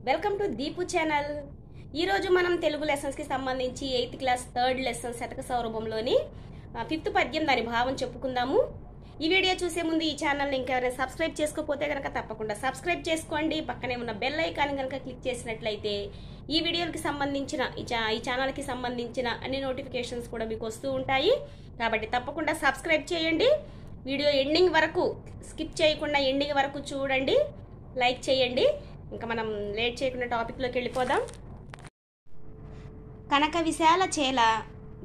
Welcome to Deepu channel. ఈరోజు మనం తెలుగు లెసన్స్కి సంబంధించి 8th క్లాస్ 3rd లెసన్ శతక సౌరభంలోని 5th పద్యం దాని భావం చెప్పుకుందాము. ఈ వీడియో చూసే ముందు ఈ ఛానల్ని ఇంకెవరైనా సబ్స్క్రైబ్ చేసుకోకపోతే కనుక తప్పకుండా సబ్స్క్రైబ్ చేసుకోండి. పక్కనే ఉన్న బెల్ ఐకాన్ కనుక క్లిక్ చేసినట్లయితే ఈ వీడియోకి సంబంధించిన ఈ ఛానల్కి సంబంధించిన అన్ని నోటిఫికేషన్స్ కూడా మీకు వస్తూ ఉంటాయి. కాబట్టి తప్పకుండా సబ్స్క్రైబ్ చేయండి. వీడియో ఎండింగ్ వరకు స్కిప్ చేయకుండా ఎండింగ్ వరకు చూడండి, లైక్ చేయండి. ఇంకా మనం లేట్ చేయకుండా టాపిక్లోకి వెళ్ళిపోదాం. కనక విశాల చేల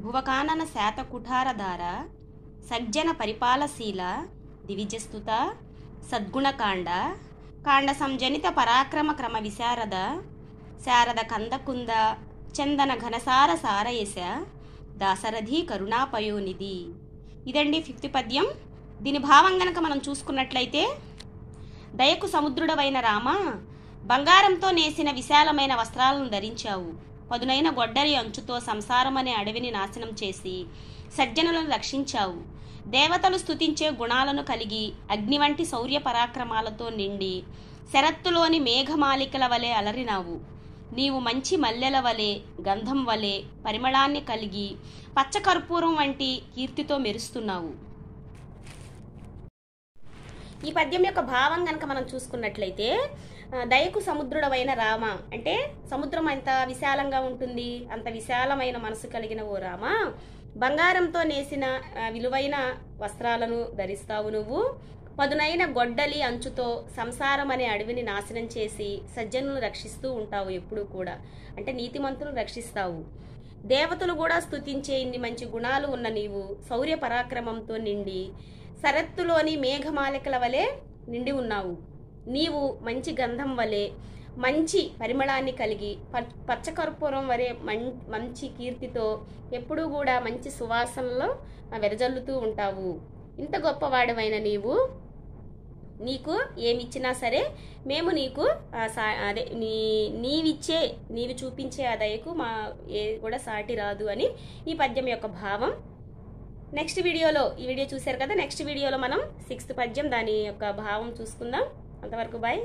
భువకానన శాత కుఠారధార సజ్జన పరిపాలశీల దివిజస్తుత సద్గుణకాండ కాండ సంజనిత పరాక్రమ క్రమ విశారద శారద కందకుంద చందన ఘనసార సారయశ దాసరథి కరుణాపయోనిధి. ఇదండి 5th పద్యం. దీని భావం గనక మనం చూసుకున్నట్లయితే, దయకు సముద్రుడవైన రామ, బంగారంతో నేసిన విశాలమైన వస్త్రాలను ధరించావు. పదునైన గొడ్డలి అంచుతో సంసారమనే అడవిని నాశనం చేసి సజ్జనులను రక్షించావు. దేవతలు స్తుతించే గుణాలను కలిగి అగ్ని వంటి శౌర్య పరాక్రమాలతో నిండి శరత్తులోని మేఘమాలికల వలె అలరినావు. నీవు మంచి మల్లెల వలె, గంధం వలె పరిమళాన్ని కలిగి పచ్చకర్పూరం వంటి కీర్తితో మెరుస్తున్నావు. ఈ పద్యం యొక్క భావం కనుక మనం చూసుకున్నట్లయితే, దయకు సముద్రుడవైన రామ అంటే సముద్రం ఎంత విశాలంగా ఉంటుంది, అంత విశాలమైన మనసు కలిగిన ఓ రామ, బంగారంతో నేసిన విలువైన వస్త్రాలను ధరిస్తావు నువ్వు. పదునైన గొడ్డలి అంచుతో సంసారం అనే అడవిని నాశనం చేసి సజ్జనులను రక్షిస్తూ ఉంటావు. ఎప్పుడూ కూడా అంటే నీతిమంతులను రక్షిస్తావు. దేవతలు కూడా స్తుతించే ఇన్ని మంచి గుణాలు ఉన్న నీవు శౌర్య పరాక్రమంతో నిండి శరత్తులోని మేఘమాలికల వలె నిండి ఉన్నావు. నీవు మంచి గంధం వలె మంచి పరిమళాన్ని కలిగి పచ్చకర్పూరం వలె మంచి కీర్తితో ఎప్పుడూ కూడా మంచి సువాసనలో వెదజల్లుతూ ఉంటావు. ఇంత గొప్పవాడమైన నీకు ఏమిచ్చినా సరే మేము నీకు అదే నీవు చూపించే ఆ దయకు మా ఏ కూడా సాటి రాదు అని ఈ పద్యం యొక్క భావం. నెక్స్ట్ వీడియోలో ఈ వీడియో చూశారు కదా, నెక్స్ట్ వీడియోలో మనం 6th పద్యం దాని యొక్క భావం చూసుకుందాం. అంతవరకు బాయ్.